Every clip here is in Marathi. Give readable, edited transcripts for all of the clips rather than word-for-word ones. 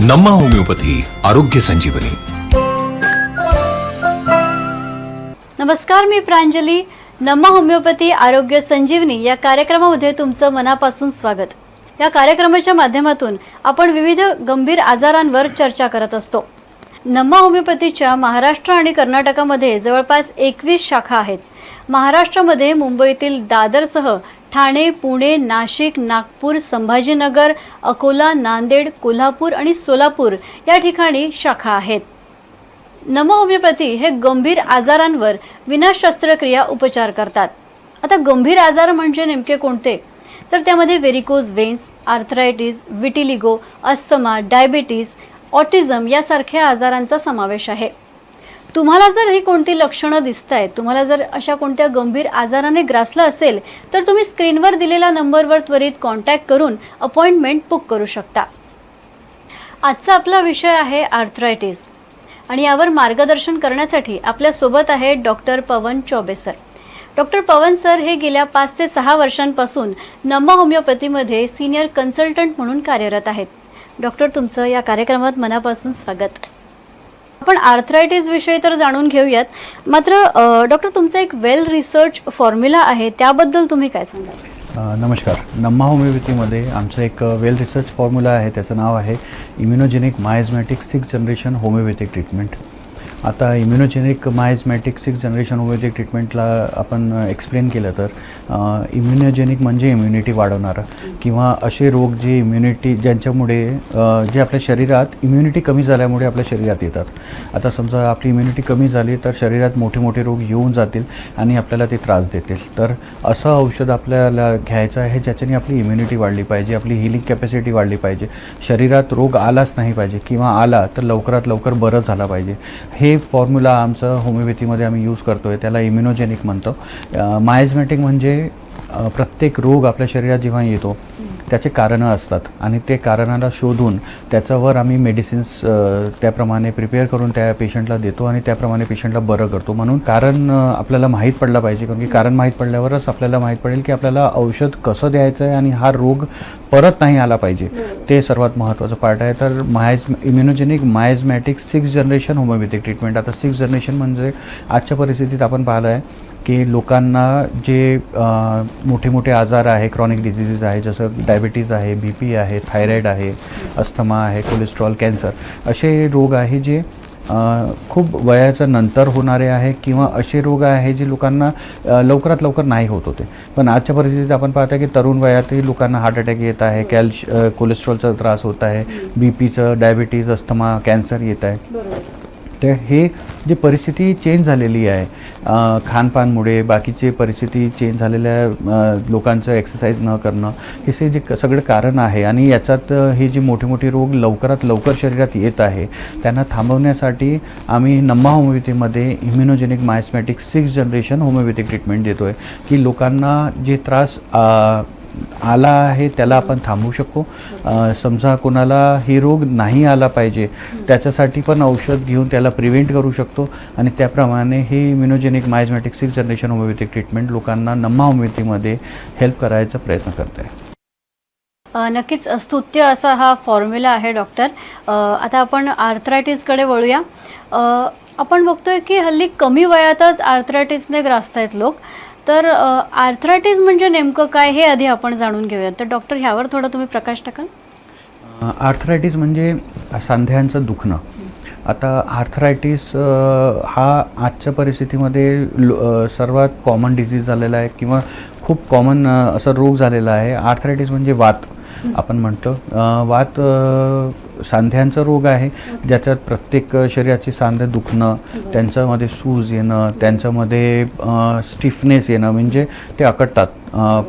नम्मा होमिओपॅथी आरोग्य संजीवनी. नमस्कार, मी प्रांजली. नम्मा होमिओपॅथी आरोग्य संजीवनी या कार्यक्रमामध्ये तुमचं मनापासून स्वागत. या कार्यक्रमाच्या माध्यमातून आपण विविध गंभीर आजारांवर चर्चा करत असतो. नम्मा होमिओपॅथीच्या महाराष्ट्र आणि कर्नाटकामध्ये जवळपास 21 शाखा आहेत. महाराष्ट्रामध्ये मुंबईतील दादरसह ठाणे, पुणे, नाशिक, नागपूर, संभाजीनगर, अकोला, नांदेड, कोल्हापूर आणि सोलापूर या ठिकाणी शाखा आहेत. नम्मा होमिओपॅथी हे गंभीर आजारांवर विना शस्त्रक्रिया उपचार करतात. आता गंभीर आजार म्हणजे नेमके कोणते? तर त्यामध्ये varicose veins, arthritis, vitiligo, asthma, diabetes, autism यासारख्या आजारांचा समावेश आहे. तुम्हाला जर ही कोणती लक्षणं दिसत आहेत, तुम्हाला जर अशा कोणत्या गंभीर आजाराने ग्रासलं असेल तर तुम्ही स्क्रीनवर दिलेल्या नंबरवर त्वरित कॉन्टॅक्ट करून अपॉइंटमेंट बुक करू शकता. आजचा आपला विषय आहे आर्थरायटिस आणि यावर मार्गदर्शन करण्यासाठी आपल्यासोबत आहे डॉक्टर पवन चौबे सर. डॉक्टर पवन सर हे गेल्या 5 ते 6 वर्षांपासून नम्मा होमिओपॅथीमध्ये सिनियर कन्सल्टंट म्हणून कार्यरत आहेत. डॉक्टर, तुमचं या कार्यक्रमात मनापासून स्वागत. आपण आर्थरायटिस विषयी तर जाणून घेऊयात, मात्र डॉक्टर, तुमचा एक वेल रिसर्च फॉर्म्युला आहे, त्याबद्दल तुम्ही काय सांगाल? नमस्कार. नम्मा होमिओपॅथीमध्ये आमचं एक वेल रिसर्च फॉर्म्युला आहे, त्याचं नाव आहे immunogenic miasmatic 6th generation homeopathic treatment. आता immunogenic miasmatic 6th generation homeopathic ट्रीटमेंटला आपण एक्सप्लेन केलं तर इम्युनोजेनिक म्हणजे इम्युनिटी वाढवणारं किंवा असे रोग जे इम्युनिटी ज्यांच्यामुळे जे आपल्या शरीरात इम्युनिटी कमी झाल्यामुळे आपल्या शरीरात येतात. आता समजा आपली इम्युनिटी कमी झाली तर शरीरात मोठे मोठे रोग येऊन जातील आणि आपल्याला ते त्रास देतील. तर असं औषध आपल्याला घ्यायचं आहे ज्याच्याने आपली इम्युनिटी वाढली पाहिजे, आपली हिलिंग कॅपॅसिटी वाढली पाहिजे, शरीरात रोग आलाच नाही पाहिजे किंवा आला तर लवकरात लवकर बरं झाला पाहिजे. हे फॉर्म्युला आमचं होमिओपॅथीमध्ये आम्ही यूज करतो आहे, त्याला इम्युनोजेनिक म्हणतो. मायझमॅटिक म्हणजे प्रत्येक रोग आपल्या शरीरात जेव्हा येतो त्याचे कारणं असतात आणि ते कारणाला शोधून त्याच्यावर आम्ही मेडिसिन्स त्याप्रमाणे प्रिपेअर करून त्या पेशंटला देतो आणि त्याप्रमाणे पेशंटला बरं करतो. म्हणून कारण आपल्याला माहीत पडलं पाहिजे, कारण की कारण माहीत पडल्यावरच आपल्याला माहीत पडेल की आपल्याला औषध कसं द्यायचं आहे आणि हा रोग परत नाही आला पाहिजे. ते सर्वात महत्त्वाचं पार्ट आहे. तर immunogenic miasmatic 6th generation homeopathic treatment. आता 6th जनरेशन म्हणजे आजच्या परिस्थितीत आपण पाहिलं आहे की लोकांना जे मोठे मोठे आजार आहे, क्रॉनिक डिझिजेस आहे, जसं डायबिटीज आहे, BP आहे, थायरॉईड आहे, अस्थमा आहे, कोलेस्ट्रॉल, कॅन्सर, असे रोग आहे जे खूप वयाच्या नंतर होणारे आहे किंवा असे रोग आहे जे लोकांना लवकरात लवकर नाही होत होते. पण आजच्या परिस्थितीत आपण पाहतो की तरुण वयातही लोकांना हार्ट अटॅक येत आहे, कोलेस्ट्रॉलचा त्रास होत आहे, BPचं, डायबिटीज, अस्थमा, कॅन्सर येत आहे. तर हे जी परिस्थिती चेंज झालेली आहे खानपानमुळे, बाकीचे परिस्थिती चेंज झालेल्या लोकांचं एक्सरसाइज न करणं, हे जे सगळं कारण आहे आणि याच्यात हे जे मोठे मोठे रोग लवकरात लवकर शरीरात येत आहे त्यांना थांबवण्यासाठी आम्ही नम्मा होमिओपॅथीमध्ये immunogenic miasmatic 6th generation homeopathic treatment देतो आहे की लोकांना जे त्रास आला आहे त्याला आपण थांबवू शकतो. समजा कोणाला हे रोग नाही आला पाहिजे त्याच्यासाठी पण औषध घेऊन त्याला प्रिव्हेंट करू शकतो आणि त्याप्रमाणे हे immunogenic miasmatic 6th generation homeopathic treatment लोकांना नम्मा होमिओपॅथीमध्ये हेल्प करायचा प्रयत्न करत आहे. नक्कीच स्तुत्य असा हा फॉर्म्युला आहे डॉक्टर. आता आपण आर्थरायटिसकडे वळूया. आपण बघतोय की हल्ली कमी वयातच आर्थरायटिसने ग्रासत आहेत लोक. तर आर्थरायटिस म्हणजे नेमकं काय हे आधी आपण जाणून घेऊया. तर डॉक्टर, ह्यावर थोडं तुम्ही प्रकाश टाकाल? आर्थरायटिस म्हणजे सांध्यांचं दुखणं. आता आर्थरायटिस हा आजच्या परिस्थितीमध्ये सर्वात कॉमन डिसीज झालेला आहे किंवा खूप कॉमन असा रोग झालेला आहे. आर्थरायटिस म्हणजे वात आपण म्हणतो. वात सांध्यांचा रोग आहे ज्याच्यात प्रत्येक शरीराची सांधे दुखणं, त्यांच्यामध्ये सूज येणं, त्यांच्यामध्ये स्टिफनेस येणं म्हणजे ते अकडतात.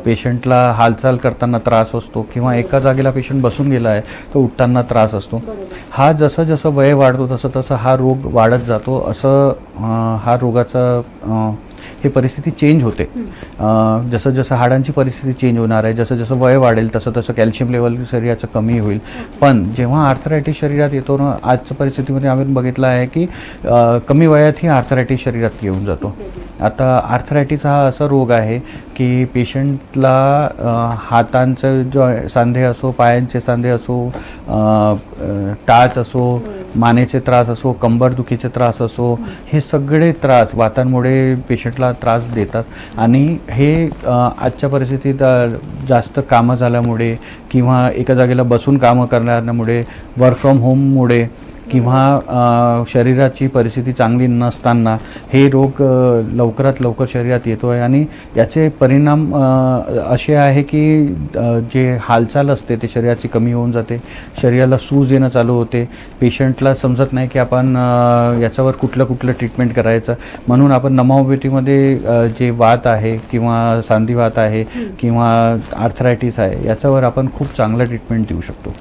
पेशंटला हालचाल करताना त्रास असतो किंवा एका जागेला पेशंट बसून गेला आहे तर उठताना त्रास असतो. हा जसं जसं वय वाढतो तसं तसं हा रोग वाढत जातो. असं हा रोगाचा हे परिस्थिती चेंज होते. जसं जसं हाडांची परिस्थिती चेंज होणार आहे, जसं जसं वय वाढेल तसं तसं कॅल्शियम लेवल शरीराचं कमी होईल. पण जेव्हा आर्थरायटिस शरीरात येतो ना, आजच्या परिस्थितीमध्ये आम्ही बघितलं आहे की कमी वयातही आर्थरायटिस शरीरात येऊन जातो. आता आर्थरायटिस हा असा रोग आहे की पेशंटला हातांचं जो सांधे असो, पायांचे सांधे असो, टाच असो, मानेचे त्रास असो, कंबरदुखीचे त्रास असो, हे सगळे त्रास वातांमुळे पेशंटला त्रास देतात आणि हे आजच्या परिस्थितीत जास्त कामं झाल्यामुळे किंवा एका जागेला बसून कामं करण्यामुळे, वर्क फ्रॉम होममुळे किंवा शरीराची परिस्थिती चांगली नसताना हे रोग लवकरात लवकर शरीरात येतो आहे आणि याचे परिणाम असे आहे की जे हालचाल असते ते शरीराची कमी होऊन जाते, शरीराला सूज येणं चालू होते, पेशंटला समजत नाही की आपण याच्यावर कुठलं ट्रीटमेंट करायचं. म्हणून आपण नमा होमिओपॅथीमध्ये जे वात आहे किंवा सांधिवात आहे किंवा आर्थरायटिस आहे याच्यावर आपण खूप चांगलं ट्रीटमेंट देऊ शकतो.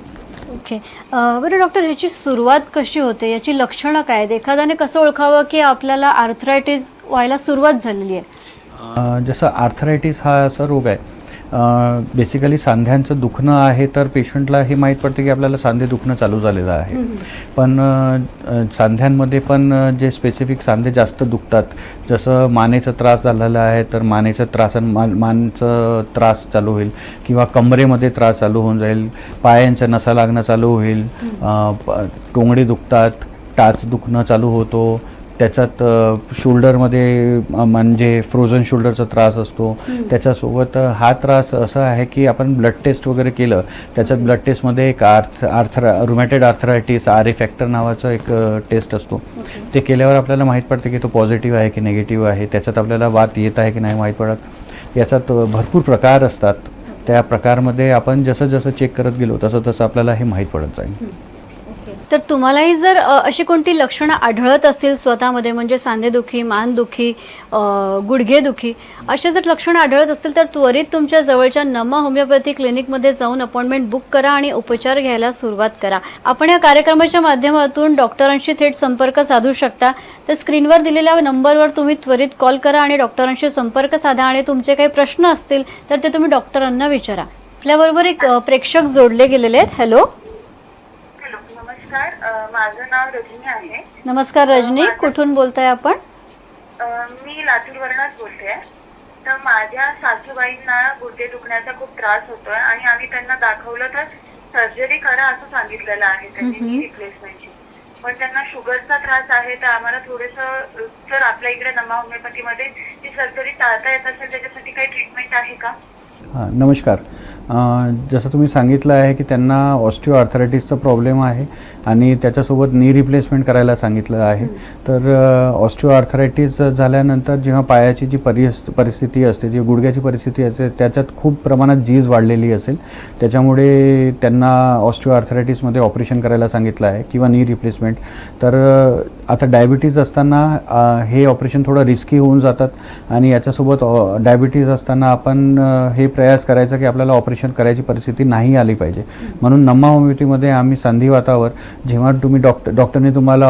ओके. बरं डॉक्टर, ह्याची सुरुवात कशी होते, याची लक्षणं काय आहेत, एखाद्याने कसं ओळखावं की आपल्याला आर्थरायटिस व्हायला सुरुवात झालेली आहे? जसं आर्थरायटिस हा असा रोग आहे, बेसिकली सांध्यांचं दुखणं आहे तर पेशंटला हे माहीत पडते की आपल्याला सांधे दुखणं चालू झालेलं आहे. पण सांध्यांमध्ये पण जे स्पेसिफिक सांधे जास्त दुखतात, जसं मानेचा त्रास झालेला आहे तर मानेचा त्रास मानचं त्रास चालू होईल किंवा कमरेमध्ये त्रास चालू होऊन जाईल, पायांच्या नसा लागणं चालू होईल, टोंगडे दुखतात, टाच दुखणं चालू होतो, त्याच्यात शोल्डरमध्ये म्हणजे फ्रोझन शोल्डरचा त्रास असतो. त्याच्यासोबत हा त्रास असा आहे की आपण ब्लड टेस्ट वगैरे केलं, त्याच्यात ब्लड टेस्टमध्ये एक रुमॅटेड आर्थरायटिस RA फॅक्टर नावाचा एक टेस्ट असतो. ते केल्यावर आपल्याला माहीत पडते की तो पॉझिटिव्ह आहे की निगेटिव्ह आहे, त्याच्यात आपल्याला वात येत आहे की नाही माहीत पडत. याच्यात भरपूर प्रकार असतात, त्या प्रकारमध्ये आपण जसं चेक करत गेलो तसं आपल्याला हे माहीत पडत जाईल. तर तुम्हालाही जर अशी कोणती लक्षणं आढळत असतील स्वतःमध्ये, म्हणजे सांधेदुखी, मानदुखी, गुडघेदुखी, अशा जर लक्षणं आढळत असतील तर त्वरित तुमच्या जवळच्या नमा होमिओपॅथी क्लिनिकमध्ये जाऊन अपॉइंटमेंट बुक करा आणि उपचार घ्यायला सुरुवात करा. आपण या कार्यक्रमाच्या माध्यमातून डॉक्टरांशी थेट संपर्क साधू शकता. तर स्क्रीनवर दिलेल्या नंबरवर तुम्ही त्वरित कॉल करा आणि डॉक्टरांशी संपर्क साधा आणि तुमचे काही प्रश्न असतील तर ते तुम्ही डॉक्टरांना विचारा. आपल्याबरोबर एक प्रेक्षक जोडले गेलेले आहेत. हॅलो. माझं नाव रजनी आहे. नमस्कार रजनी, कुठून बोलताय आपण? मी लातूरवरूनच बोलते. तर माझ्या सासूबाईंना गुडघे दुखण्याचा खूप त्रास होतोय आणि आम्ही त्यांना दाखवलं तर सर्जरी करा असं सांगितलेलं आहे त्यांनी रिप्लेसमेंटची. पण त्यांना शुगरचा त्रास आहे तर आम्हाला थोडंसं जर आपल्या इकडे नमा होमिओपॅथीमध्ये ती सर्जरी टाळता येत असेल त्याच्यासाठी काही ट्रीटमेंट आहे का? हां, नमस्कार. जसं तुम्ही सांगितलं आहे की त्यांना ऑस्टिओ आर्थरायटिसचा प्रॉब्लेम आहे आणि त्याच्यासोबत नी रिप्लेसमेंट करायला सांगितलं आहे. तर ऑस्टिओ आर्थरायटिस झाल्यानंतर जेव्हा पायाची जी परिस्थिती असते, जी गुडघ्याची परिस्थिती असते, त्याच्यात खूप प्रमाणात झीज वाढलेली असेल, त्याच्यामुळे त्यांना ऑस्टिओ आर्थरायटिसमध्ये ऑपरेशन करायला सांगितलं आहे किंवा नी रिप्लेसमेंट. तर आता डायबिटीज असताना हे ऑपरेशन थोडं रिस्की होऊन जातात आणि याच्यासोबत डायबिटीज असताना आपण हे प्रयास करायचा की आपल्याला ऑपरेशन करायची परिस्थिती नाही आली पाहिजे. म्हणून नमा होमिओपॅथीमध्ये आम्ही संधिवातावर जेव्हा तुम्ही डॉक्टरने तुम्हाला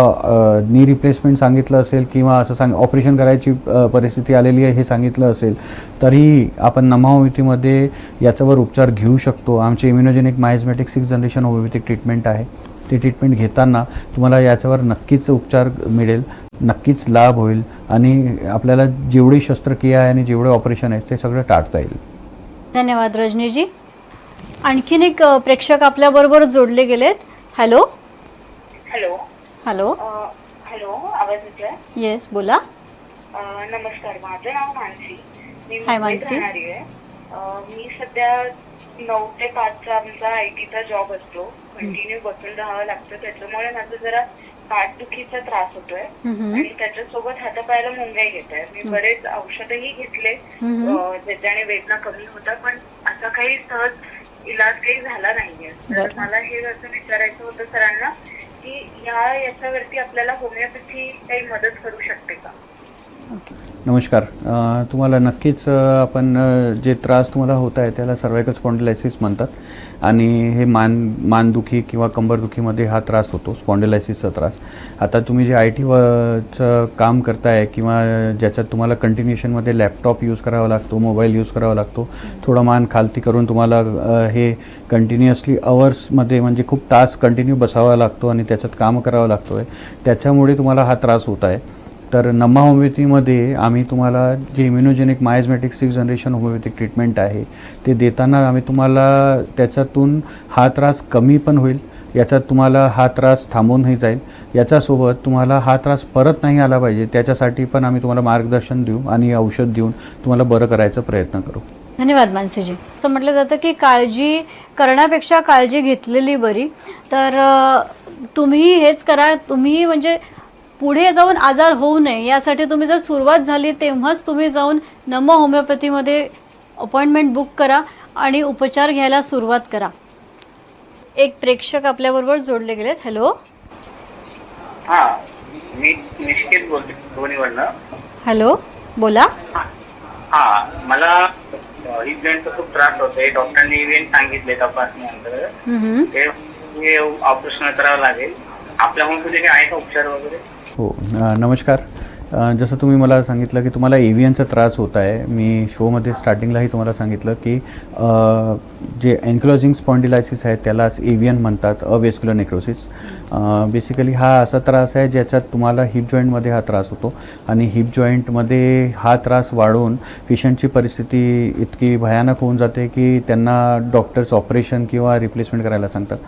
नी रिप्लेसमेंट सांगितलं असेल किंवा असं ऑपरेशन करायची परिस्थिती आलेली आहे हे सांगितलं असेल तरी आपण नमा होमिओपॅथीमध्ये याच्यावर उपचार घेऊ शकतो. आमचे immunogenic miasmatic 6th generation homeopathic treatment आहे. ते ट्रीटमेंट घेताना तुम्हाला याच्यावर नक्कीच उपचार मिळेल, नक्कीच लाभ होईल आणि आपल्याला जेवढी शस्त्रक्रिया आहे आणि जेवढे ऑपरेशन आहे ते सगळं टाळता येईल. धन्यवाद रजनीजी. आणखीन एक प्रेक्षक आपल्याबरोबर जोडले गेलेत. हॅलो. हॅलो. हॅलो. हॅलो, आवाज येतोय? येस, बोला. नमस्कार, माझं नाव मानसी. मी हाय मुंबईत मानसी. राहणारी आहे. मी सध्या 9 ते 5चा आमचा IT चा जॉब असतो. कंटिन्यू बसून राहावं लागतं, त्याच्यामुळे माझं जरा पाठदुखीचा त्रास होतोय आणि त्याच्यासोबत हातापायाला मुंग्या येत आहे. मी बरेच औषधही घेतले ज्याच्याने वेदना कमी होता, पण असा काही सहज इलाज काही झाला नाहीये. तर मला हे असं विचारायचं होतं सरांना की याच्यावरती आपल्याला होमिओपॅथी काही मदत करू शकते का? नमस्कार. तुम्हाला नक्कीच आपण जे त्रास तुम्हाला होत आहे त्याला सर्वायकल स्पॉन्डिलायसिस म्हणतात आणि हे मानदुखी किंवा कंबरदुखीमध्ये हा त्रास होतो, स्पॉन्डिलायसिसचा त्रास. आता तुम्ही जे IT काम करताय किंवा ज्याच्यात तुम्हाला कंटिन्युएशनमध्ये लॅपटॉप यूज करावा लागतो, मोबाईल यूज करावा लागतो, थोडं मान खालती करून तुम्हाला हे कंटिन्युअसली अवर्समध्ये म्हणजे खूप तास कंटिन्यू बसावा लागतो आणि त्याच्यात काम करावं लागतो आहे, त्याच्यामुळे तुम्हाला हा त्रास होत आहे. तर नमा होमिओपॅथीमध्ये आम्ही तुम्हाला जे immunogenic miasmatic 6th generation homeopathic treatment आहे ते देताना आम्ही तुम्हाला त्याच्यातून हा त्रास कमी पण होईल, याच्यात तुम्हाला हा त्रास थांबूनही जाईल, याच्यासोबत तुम्हाला हा त्रास परत नाही आला पाहिजे त्याच्यासाठी पण आम्ही तुम्हाला मार्गदर्शन देऊ आणि औषध देऊन तुम्हाला बरं करायचा प्रयत्न करू. धन्यवाद मानसीजी. असं म्हटलं जातं की काळजी करण्यापेक्षा काळजी घेतलेली बरी. तर तुम्ही हेच करा, तुम्ही म्हणजे पुढे जाऊन आजार होऊ नये यासाठी तुम्ही जर सुरुवात झाली तेव्हाच तुम्ही जाऊन नमा होमिओपॅथीमध्ये अपॉइंटमेंट बुक करा आणि उपचार घ्यायला सुरुवात करा. एक प्रेक्षक आपल्याबरोबर जोडले गेलेत. हॅलो. हा, मी निश्चित बोलते दोन्हीवरनं. हॅलो, बोला. हा, मला हिप जॉईंटचा खूप त्रास होतोय. डॉक्टरांनी इव्हेंट सांगितले तपासणीनंतर ते ऑपरेशन करावं लागेल. आपल्या म्हणून आहे का उपचार वगैरे? हो, नमस्कार. जसं तुम्ही मला सांगितलं की तुम्हाला एव्हियनचा त्रास होत आहे, मी शोमध्ये स्टार्टिंगलाही तुम्हाला सांगितलं की जे एन्क्लोजिंग स्पॉन्डिलायसिस आहे त्यालाच एव्हियन म्हणतात, अवेस्क्युलर नेक्रोसिस. बेसिकली हा असा त्रास आहे ज्याच्यात तुम्हाला हिप जॉईंटमध्ये हा त्रास होतो आणि हिप जॉईंटमध्ये हा त्रास वाढून पेशंटची परिस्थिती इतकी भयानक होऊन जाते की त्यांना डॉक्टर्स ऑपरेशन किंवा रिप्लेसमेंट करायला सांगतात.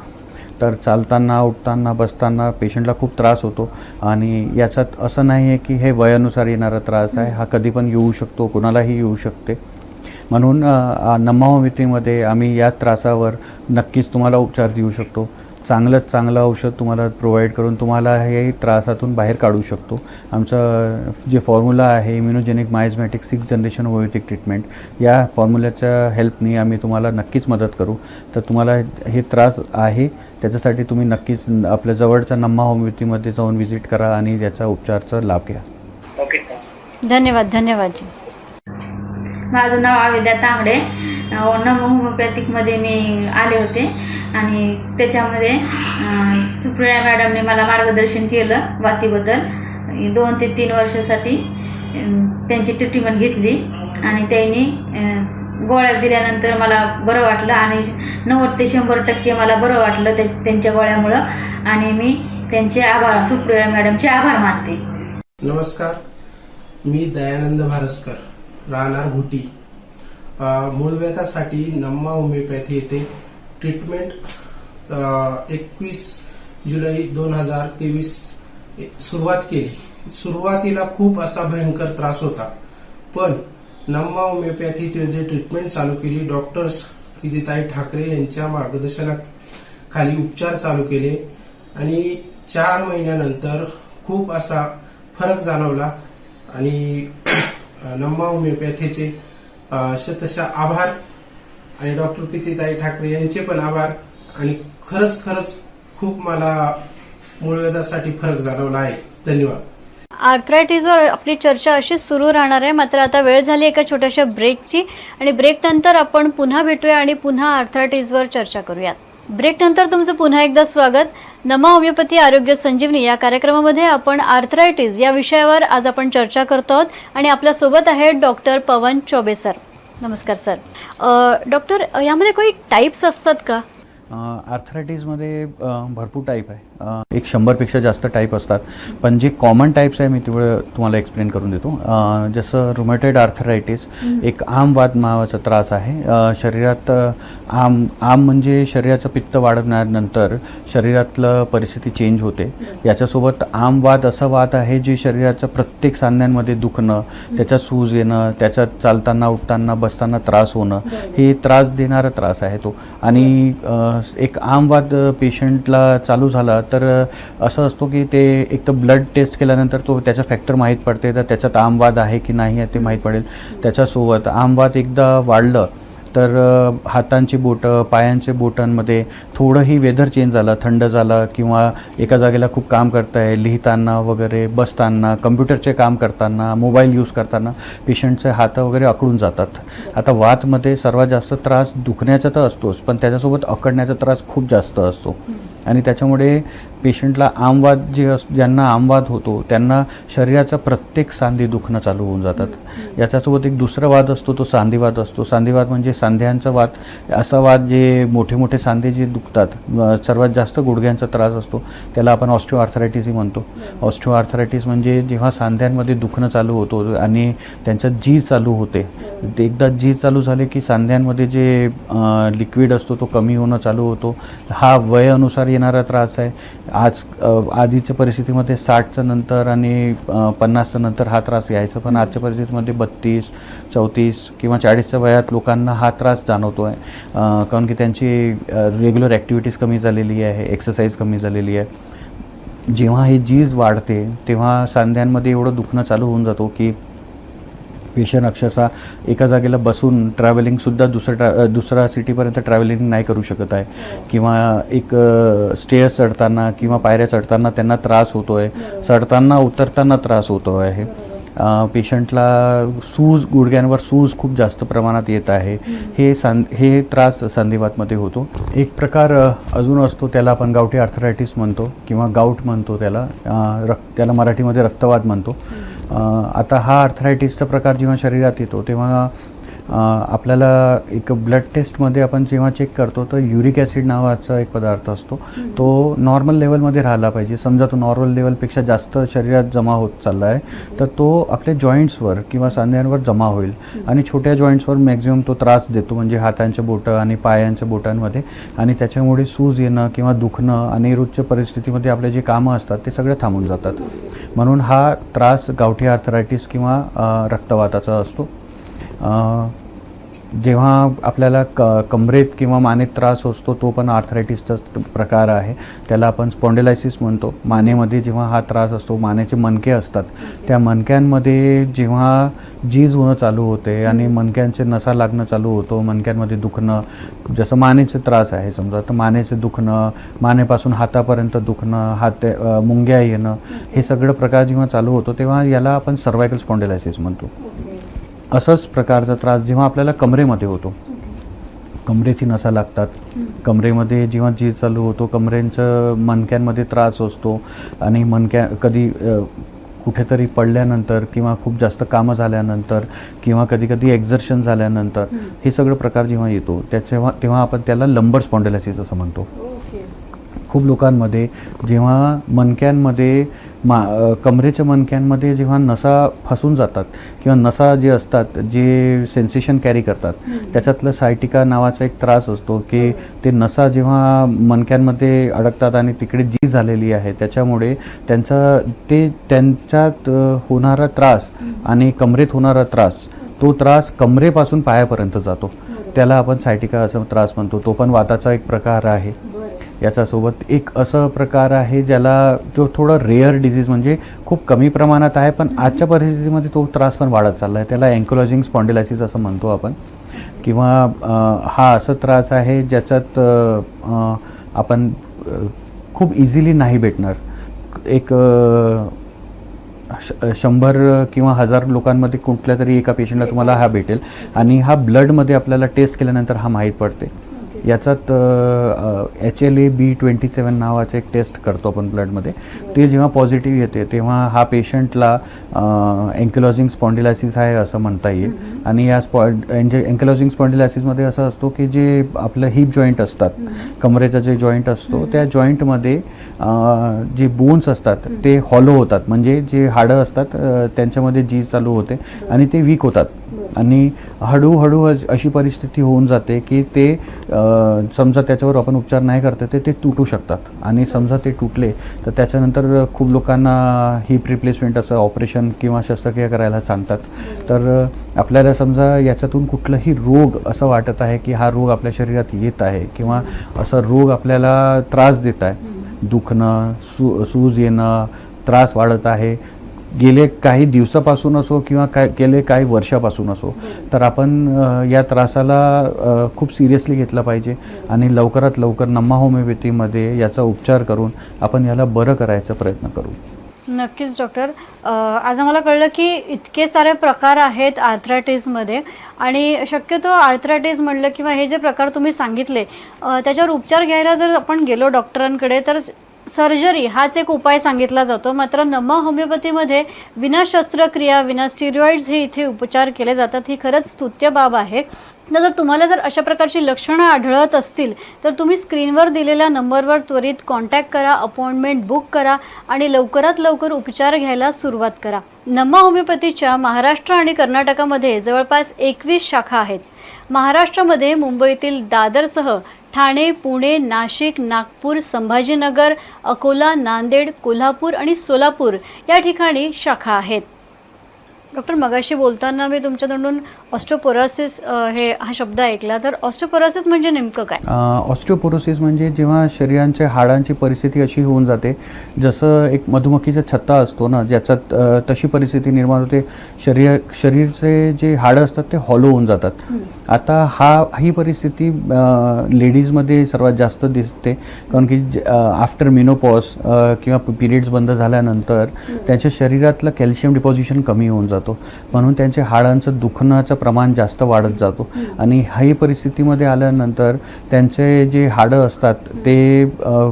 तर चालताना, उठताना, बसताना पेशंटला खूप त्रास होतो आणि याच्यात असं नाही आहे की हे वयानुसार येणारा त्रास आहे, हा कधी पण येऊ शकतो, कोणालाही येऊ शकते. म्हणून नमा होमिओपॅथीमध्ये आम्ही या त्रासावर नक्कीच तुम्हाला उपचार देऊ शकतो. चांगलं औषध तुम्हाला प्रोव्हाइड करून तुम्हाला हे त्रासातून बाहेर काढू शकतो. आमचं जे फॉर्म्युला आहे immunogenic miasmatic 6th generation homeopathic treatment, या फॉर्म्युल्याच्या हेल्पनी आम्ही तुम्हाला नक्कीच मदत करू. तर तुम्हाला हे त्रास आहे त्याच्यासाठी तुम्ही नक्कीच आपल्या जवळच्या नमा होमिओपॅथीमध्ये जाऊन व्हिजिट करा आणि याचा उपचारचा लाभ घ्या. ओके. धन्यवाद. धन्यवाद जी. माझं नाव आविद्या तांगडे. नमा होमिओपॅथिकमध्ये मी आले होते आणि त्याच्यामध्ये सुप्रिया मॅडमने मला मार्गदर्शन केलं वातीबद्दल. 2 ते 3 वर्षासाठी त्यांची ट्रीटमेंट घेतली आणि त्यांनी गोळ्या दिल्यानंतर मला बरं वाटलं आणि 90 ते 100% मला बरं वाटलं त्यांच्या गोळ्यामुळं आणि मी त्यांचे आभार, सुप्रिया मॅडमचे आभार मानते. नमस्कार, मी दयानंद भारसकर, राहणार घुटी. मूळव्याधासाठी नमा होमिओपॅथी येथे ट्रीटमेंट 21 जुलै 2023 सुरुवात केली. सुरुवातीला खूप असा भयंकर त्रास होता, पण नमा होमिओपॅथीमध्ये ट्रीटमेंट चालू केली. डॉक्टर्स विदिताई ठाकरे यांच्या मार्गदर्शनाखाली उपचार चालू केले आणि 4 महिन्यानंतर खूप असा फरक जाणवला आणि नमा होमिओपॅथीचे शतशः आभार आणि डॉक्टर विदिताई ठाकरे यांचे पण आभार. आणि खरंच खूप मला मूळव्याधासाठी फरक जाणवला आहे. धन्यवाद. आर्थरायटिसवर आपली चर्चा अशीच सुरू राहणार आहे, मात्र आता वेळ झाली एका छोट्याशा ब्रेकची आणि ब्रेकनंतर आपण पुन्हा भेटूया आणि पुन्हा आर्थरायटिसवर चर्चा करूयात. ब्रेकनंतर तुमचं पुन्हा एकदा स्वागत. नमा होमिओपॅथी आरोग्य संजीवनी या कार्यक्रमामध्ये आपण आर्थरायटिस या विषयावर आज आपण चर्चा करतो आहोत आणि आपल्यासोबत आहे डॉक्टर पवन चौबे सर. नमस्कार सर. डॉक्टर, यामध्ये काही टाईप्स असतात का? आर्थरायटिसमध्ये भरपूर टाईप आहे, 100पेक्षा जास्त टाईप असतात, पण जे कॉमन टाईप्स आहे मी तेवढं तुम्हाला एक्सप्लेन करून देतो. जसं रुमॅटॉइड आर्थरायटिस एक आमवाद नावाचा त्रास आहे. शरीरात आम म्हणजे शरीराचं पित्त वाढवण्यानंतर शरीरातलं परिस्थिती चेंज होते. याच्यासोबत आमवाद असा वाद आहे जे शरीराच्या प्रत्येक सांध्यांमध्ये दुखणं, त्याच्यात सूज येणं, त्याच्यात चालताना, उठताना, बसताना त्रास होणं, हे त्रास देणारा त्रास आहे तो. आणि एक आमवाद पेशंटला चालू झाला तर असं असतो की ते एक तर ब्लड टेस्ट केल्यानंतर तो त्याचा फॅक्टर माहीत पडते, तर त्याच्यात आमवाद आहे की नाही आहे ते माहीत पडेल. त्याच्यासोबत आमवाद एकदा वाढलं तर हातांची बोटं, पायांचे बोटांमध्ये थोडंही वेदर चेंज झालं, थंड झालं किंवा एका जागेला खूप काम करताय, लिहिताना वगैरे, बसताना, कम्प्युटरचे काम करताना, मोबाईल यूज करताना पेशंटचे हात वगैरे अकडून जातात. आता वातमध्ये सर्वात जास्त त्रास दुखण्याचा तर असतोच, पण त्याच्यासोबत अकडण्याचा त्रास खूप जास्त असतो. आणि त्याच्यामुळे पेशंटला आमवाद ज्यांना आमवाद होतो त्यांना शरीराचा प्रत्येक सांधे दुखणं चालू होऊन जातात. याच्यासोबत एक दुसरा वाद असतो, तो सांधीवाद असतो. सांधीवाद म्हणजे सांध्यांचा वाद, असा वाद जे मोठे मोठे सांधे जे दुखतात, सर्वात जास्त गुडघ्यांचा त्रास असतो, त्याला आपण ऑस्टिओआर्थरायटिसही म्हणतो. ऑस्टिओआर्थरायटिस म्हणजे जेव्हा सांध्यांमध्ये दुखणं चालू होतो आणि त्यांच्यात जीज चालू होते. एकदा जीज चालू झाले की सांध्यांमध्ये जे लिक्विड असतो तो कमी होणं चालू होतो. हा वयानुसार येणारा त्रास आहे. आधीच्या परिस्थितीमध्ये 60च्या नंतर आणि 50च्या नंतर हा त्रास यायचा, पण आजच्या परिस्थितीमध्ये 32, 34 किंवा 40च्या वयात लोकांना हा त्रास जाणवतो आहे. कारण की त्यांची रेग्युलर ॲक्टिव्हिटीज कमी झालेली आहे, एक्सरसाइज कमी झालेली आहे. जेव्हा हे जीज वाढते तेव्हा सांध्यांमध्ये एवढं दुखणं चालू होऊन जातो की पेशंट अक्षरशः एका जागेला बसून ट्रॅव्हलिंगसुद्धा दुसऱ्या सिटीपर्यंत ट्रॅव्हलिंग नाही करू शकत आहे, किंवा एक स्टेअर्स चढताना किंवा पायऱ्या चढताना त्यांना त्रास होतो आहे, चढताना उतरताना त्रास होतो आहे. पेशंटला सूज, गुडघ्यांवर सूज खूप जास्त प्रमाणात येत आहे. हे त्रास संधिवातमध्ये होतो. एक प्रकार अजून असतो, त्याला आपण गावठी आर्थरायटिस म्हणतो किंवा गाऊट म्हणतो, त्याला मराठीमध्ये रक्तवात म्हणतो. आता हा आर्थरायटिसचा प्रकार जेव्हा शरीरात येतो तेव्हा आपल्याला एक ब्लड टेस्टमध्ये आपण जेव्हा चेक करतो तर युरिक ॲसिड नावाचा एक पदार्थ असतो, तो नॉर्मल लेवलमध्ये राहिला पाहिजे. समजा तो नॉर्मल लेवलपेक्षा जास्त शरीरात जमा होत चालला आहे तर तो आपल्या जॉईंट्सवर किंवा सांध्यांवर जमा होईल आणि छोट्या जॉईंट्सवर मॅक्झिमम तो त्रास देतो, म्हणजे हातांच्या बोटं आणि पायांच्या बोटांमध्ये, आणि त्याच्यामुळे सूज येणं किंवा दुखणं आणि रोजच्या परिस्थितीमध्ये आपले जे कामं असतात ते सगळे थांबून जातात. म्हणून हा त्रास गावठी आर्थरायटिस किंवा रक्तवाताचा असतो. जेव्हा आपल्याला कमरेत किंवा मानेत त्रास असतो तो पण आर्थरायटिसचा प्रकार आहे, त्याला आपण स्पॉन्डिलायसिस म्हणतो. मानेमध्ये जेव्हा हा त्रास असतो, मानेचे मणके असतात, त्या मणक्यांमध्ये जेव्हा जीज होणं चालू होते आणि मणक्यांचे नसा लागणं चालू होतो, मणक्यांमध्ये दुखणं, जसं मानेचे त्रास आहे समजा, तर मानेचे दुखणं, मानेपासून हातापर्यंत दुखणं, मुंग्या येणं, हे सगळं प्रकार जेव्हा चालू होतो तेव्हा याला आपण सर्वायकल स्पॉन्डिलायसिस म्हणतो. असंच प्रकारचा त्रास जेव्हा आपल्याला कमरेमध्ये होतो, कमरेची नसा लागतात, कमरेमध्ये जेव्हा जीज चालू होतो, कमरेचं मणक्यांमध्ये त्रास असतो आणि कधी कुठेतरी पडल्यानंतर किंवा खूप जास्त कामं झाल्यानंतर किंवा कधी कधी एक्झर्शन झाल्यानंतर हे सगळं प्रकार जेव्हा येतो तेव्हा आपण त्याला लंबर स्पॉन्डिलायसिस असं म्हणतो. खूप लोकांमध्ये जेव्हा मणक्यांमध्ये कमरेच्या मणक्यांमध्ये जेव्हा नसा फसून जातात किंवा नसा जे असतात जे सेन्सेशन कॅरी करतात, त्याच्यातलं सायटिका नावाचा एक त्रास असतो की ते नसा जेव्हा मणक्यांमध्ये अडकतात आणि तिकडे जी झालेली आहे त्याच्यामुळे त्यांच्यात होणारा त्रास आणि कमरेत होणारा त्रास, तो त्रास कमरेपासून पायापर्यंत जातो, त्याला आपण सायटिका असं त्रास म्हणतो. तो पण वाताचा एक प्रकार आहे. याच्यासोबत एक असं प्रकार आहे जो थोडं रेअर डिझीज, म्हणजे खूप कमी प्रमाणात आहे, पण आजच्या परिस्थितीमध्ये तो त्रास पण वाढत चालला आहे, त्याला अँकिलोजिंग स्पॉन्डिलायसिस असं म्हणतो आपण. किंवा हा असं त्रास आहे ज्याच्यात आपण खूप इझिली नाही भेटणार. एक 100 किंवा 1000 लोकांमध्ये कुठल्या तरी एका पेशंटला तुम्हाला हा भेटेल आणि हा ब्लडमध्ये आपल्याला टेस्ट केल्यानंतर हा माहीत पडते. याच्यात HLA-B27 नावाचं एक टेस्ट करतो आपण ब्लडमध्ये. ते जेव्हा पॉझिटिव्ह येते तेव्हा हा पेशंटला अँकिलोजिंग स्पॉन्डिलायसिस आहे असं म्हणता येईल. आणि या अँकिलोजिंग स्पॉन्डिलायसिसमध्ये असं असतो की जे आपलं हिप जॉईंट असतात, कमरेचा जे जॉईंट असतो त्या जॉईंटमध्ये जे बोन्स असतात ते हॉलो होतात, म्हणजे जे हाडं असतात त्यांच्यामध्ये जीज चालू होते आणि ते वीक होतात आणि हळूहळू अशी परिस्थिती होऊन जाते की ते समजा त्याच्यावर आपण उपचार नाही करता ते तुटू शकतात. आणि समजा ते तुटले तर त्याच्यानंतर खूप लोकांना हिप रिप्लेसमेंट असं ऑपरेशन किंवा शस्त्रक्रिया करायला सांगतात. तर आपल्याला समजा याच्यातून कुठलाही रोग असं वाटत आहे की हा रोग आपल्या शरीरात येत आहे किंवा असा रोग आपल्याला त्रास देत आहे, दुखणं, सूज येणं, त्रास वाढत आहे, गेले काही दिवसापासून असो किंवा गेले काही वर्षापासून असो, तर आपण या त्रासाला खूप सिरियसली घेतला पाहिजे आणि लवकरात लवकर नमा होमिओपॅथीमध्ये याचा उपचार करून आपण याला बरं करायचा प्रयत्न करू. नक्कीच डॉक्टर. आज आम्हाला कळलं की इतके सारे प्रकार आहेत आर्थरायटिसमध्ये आणि शक्यतो आर्थरायटिस म्हणलं किंवा हे जे प्रकार तुम्ही सांगितले त्याच्यावर उपचार घ्यायला जर आपण गेलो डॉक्टरांकडे तर सर्जरी हाच एक उपाय सांगितला जातो. मात्र नमा होमिओपॅथीमध्ये विना शस्त्रक्रिया विना स्टिरॉइड्स हे इथे उपचार केले जातात. ही खरंच स्तुत्य बाब आहे. तर जर तुम्हाला जर अशा प्रकारची लक्षणं आढळत असतील तर तुम्ही स्क्रीनवर दिलेल्या नंबरवर त्वरित कॉन्टॅक्ट करा, अपॉइंटमेंट बुक करा आणि लवकरात लवकर उपचार घ्यायला सुरुवात करा. नमा होमिओपॅथीच्या महाराष्ट्र आणि कर्नाटकामध्ये जवळपास 21 शाखा आहेत. महाराष्ट्रामध्ये मुंबईतील दादरसह ठाणे, पुणे, नाशिक, नागपूर, संभाजीनगर, अकोला, नांदेड, कोल्हापूर आणि सोलापूर या ठिकाणी शाखा आहेत. डॉक्टर, मगाशी बोलताना मी तुमच्या तोंडून ऑस्टिओपोरोसिस हा शब्द ऐकला, तर ऑस्टिओपोरोसिस म्हणजे नेमकं काय? ऑस्टिओपोरोसिस म्हणजे जेव्हा शरीरांच्या हाडांची परिस्थिती अशी होऊन जाते, जसं एक मधुमक्खीचा छत्ता असतो ना, ज्याच्यात तशी परिस्थिती निर्माण होते. शरीरचे जे हाडं असतात ते हॉलो होऊन जातात. आता ही परिस्थिती लेडीजमध्ये सर्वात जास्त दिसते, कारण की आफ्टर मिनोपॉज किंवा पिरियड्स बंद झाल्यानंतर त्यांच्या शरीरातलं कॅल्शियम डिपॉझिशन कमी होऊन जातो, म्हणून त्यांच्या हाडांचं दुखण्याचं प्रमाण जास्त वाढत जातो. आणि ही परिस्थितीमध्ये आल्यानंतर त्यांचे जे हाडं असतात ते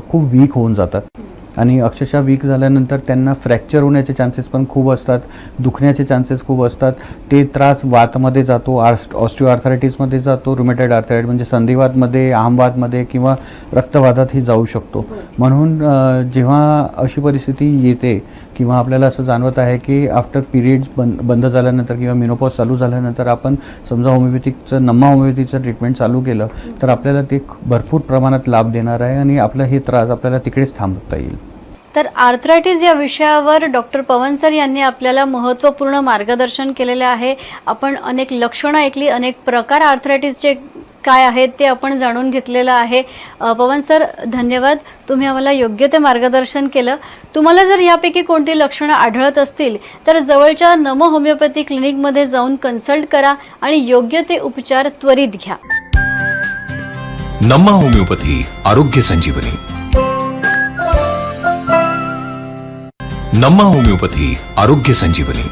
खूप वीक होऊन जातात आणि अक्षरशः वीक झाल्यानंतर त्यांना फ्रॅक्चर होण्याचे चान्सेस पण खूप असतात, दुखण्याचे चान्सेस खूप असतात. ते त्रास वातमध्ये जातो, ऑस्टिओआर्थरायटिसमध्ये जातो, रुमेटॉइड आर्थरायटिस म्हणजे संधिवातमध्ये, आमवातमध्ये किंवा रक्तवातातही जाऊ शकतो. म्हणून जेव्हा अशी परिस्थिती येते किंवा आपल्याला असं जाणवत आहे की आफ्टर पिरियड्स बंद झाल्यानंतर किंवा मिनोपॉज चालू झाल्यानंतर आपण समजा नमा होमिओपॅथीचं ट्रीटमेंट चालू केलं तर आपल्याला ते भरपूर प्रमाणात लाभ देणार आहे आणि आपला हे त्रास आपल्याला तिकडेच थांबवता येईल. तर आर्थरायटिस या विषयावर डॉक्टर पवन सर यांनी आपल्याला महत्त्वपूर्ण मार्गदर्शन केलेले आहे. आपण अनेक लक्षणं ऐकली, अनेक प्रकार आर्थरायटिसचे काय आहेत ते आपण जाणून घेतलेलं आहे. पवन सर, धन्यवाद. तुम्ही आम्हाला योग्य ते मार्गदर्शन केलं. तुम्हाला जर यापैकी कोणती लक्षणं आढळत असतील तर जवळच्या नमा होमिओपॅथी क्लिनिकमध्ये जाऊन कन्सल्ट करा आणि योग्य ते उपचार त्वरित घ्या. नमा होमिओपॅथी आरोग्य संजीवनी. नमा होमिओपॅथी आरोग्य संजीवनी.